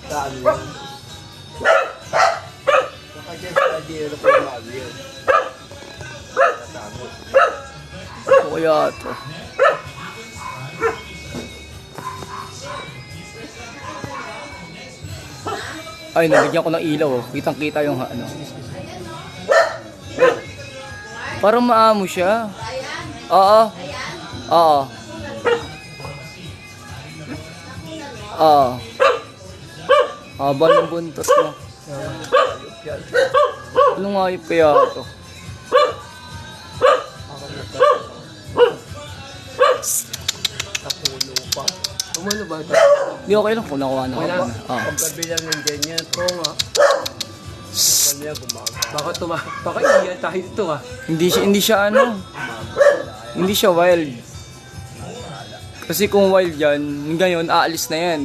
Saan yun? Nakadyan sa idea na pumalo yun. Nakatago. Ano kaya ito? Ay, nabigyan ko ng ilaw. Oh. Kitang-kita yung ano. Parang maamo siya. Oo. Oo. Oo. Haba ng buntot mo. Anong hayop kaya ito? Napulo pa. Umano ba ito? Di okay lang kung nakuha na Wala. ako. Ah. Pagkabilang ng ganyan. Oo nga. Kapag niya gumaga. Baka iya tayo dito ah. Hindi siya ano. Hindi siya wild. Kasi kung wild yan, ngayon aalis na yan.